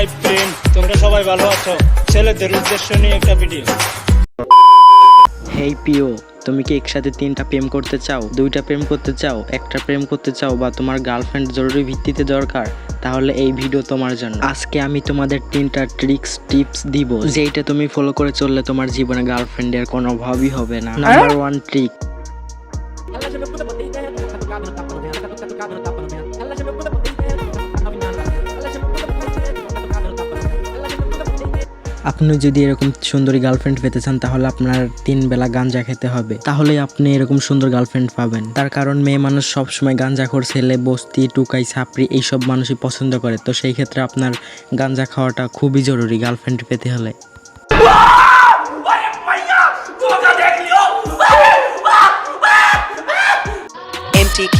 Hi friend, তোমরা সবাই ভালো আছো? ছেলেদের উদ্দেশ্য নিয়ে একটা ভিডিও। হেই পিও, তুমি কি একসাথে 3টা প্রেম করতে চাও, 2টা প্রেম করতে চাও, একটা প্রেম করতে চাও, বা তোমার গার্লফ্রেন্ড জরুরি ভিত্তিতে দরকার? তাহলে এই ভিডিও তোমার জন্য। আজকে আমি তোমাদের 3টা টিপস দিব, যেটা তুমি ফলো করে চললে তোমার জীবনে গার্লফ্রেন্ডের কোনো অভাবই হবে না। Number 1 trick. আপনি যদি এরকম সুন্দরী গার্লফ্রেন্ড পেতে চান তাহলে আপনার 3 বেলা গাঞ্জা খেতে হবে, তাহলেই আপনি এরকম সুন্দর গার্লফ্রেন্ড পাবেন। তার কারণ মেয়ে মানুষ সবসময় গাঞ্জাখোর ছেলে, বস্তি, টুকাই, ছাপড়ি এইসব মানুষই পছন্দ করে। তো সেই ক্ষেত্রে আপনার গাঞ্জা খাওয়াটা খুবই জরুরি গার্লফ্রেন্ড পেতে হলে। MTK